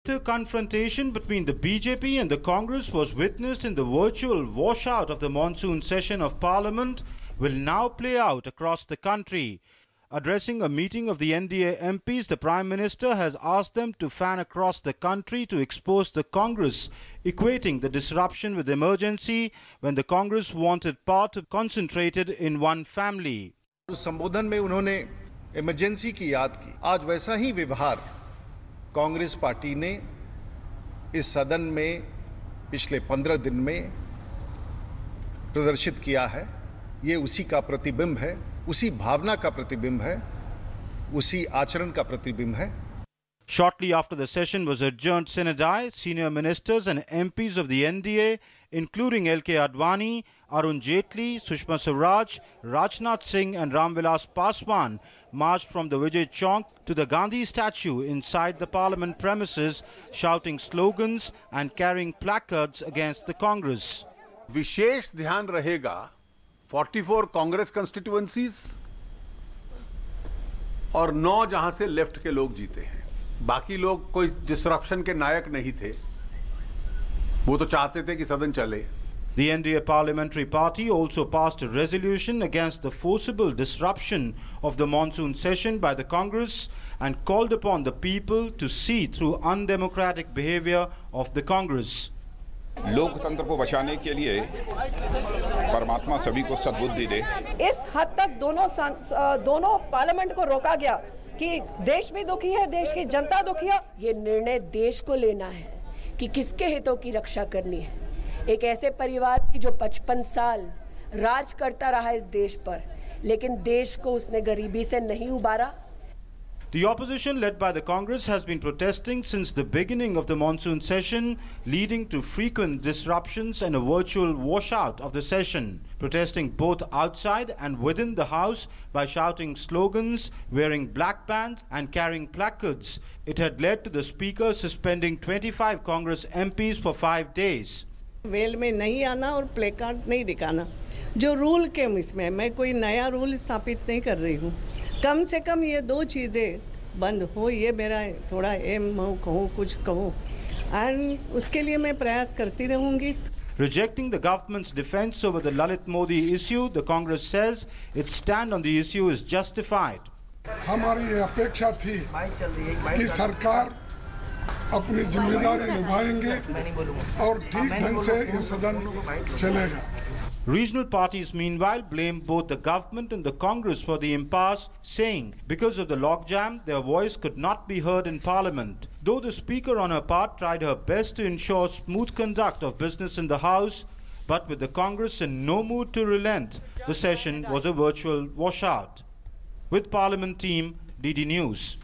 bitter confrontation between the BJP and the Congress was witnessed in the virtual washout of the monsoon session of Parliament will now play out across the country. Addressing a meeting of the NDA MPs, the Prime Minister has asked them to fan across the country to expose the Congress, equating the disruption with emergency when the Congress wanted power to concentrated in one family. संबोधन में उन्होंने emergency की याद की। आज वैसा ही व्यवहार Congress party ने इस सदन में पिछले 15 दिन में प्रदर्शित किया है। ये उसी का प्रतिबिंब है, उसी भावना का प्रतिबिंब है, उसी आचरण का प्रतिबिंब है। Shortly after the session was adjourned sine die, senior ministers and MPs of the NDA, including L.K. Advani, Arun Jaitley, Sushma Swaraj, Rajnath Singh and Ramvilas Paswan, marched from the Vijay Chowk to the Gandhi statue inside the Parliament premises, shouting slogans and carrying placards against the Congress. विशेष ध्यान रहेगा 44 Congress constituencies और 9 जहां से left के लोग जीते हैं। बाकी लोग कोई डिसरप्शन के नायक नहीं थे, वो तो चाहते थे कि सदन चले। The NDA Parliamentary Party also passed a resolution against the forcible disruption of the monsoon session by the Congress and called upon the people to see through undemocratic behavior of the Congress. लोकतंत्र को बचाने के लिए परमात्मा सभी को सद्बुद्धि दे। इस हद तक दोनों पार्लियामेंट को रोका गया कि देश भी दुखी है, देश की जनता दुखी है। ये निर्णय देश को लेना है कि किसके हितों की रक्षा करनी है। एक ऐसे परिवार की जो 55 साल राज करता रहा इस देश पर, लेकिन देश को उसने गरीबी से नहीं उबारा। The opposition led by the Congress has been protesting since the beginning of the monsoon session, leading to frequent disruptions and a virtual washout of the session, protesting both outside and within the House by shouting slogans, wearing black bands and carrying placards. It had led to the Speaker suspending 25 Congress MPs for 5 days. Well में नहीं आना और placard नहीं दिखाना, जो rule के इसमें मैं कोई नया रूल स्थापित नहीं कर रही हूँ। कम से कम ये 2 चीजें बंद हो, ये मेरा थोड़ा एम कहूँ, कुछ कहूँ, एंड उसके लिए मैं प्रयास करती रहूंगी। Rejecting the government's defense over the Lalit Modi issue, the Congress says its stand on the issue is justified. हमारी अपेक्षा थी कि सरकार अपनी जिम्मेदारी निभाएंगे और ठीक ढंग से ये सदन चलेगा। Regional parties meanwhile blame both the government and the Congress for the impasse, saying because of the logjam their voice could not be heard in Parliament. Though the Speaker on her part tried her best to ensure smooth conduct of business in the House, but with the Congress in no mood to relent, the session was a virtual washout. With Parliament team, DD News.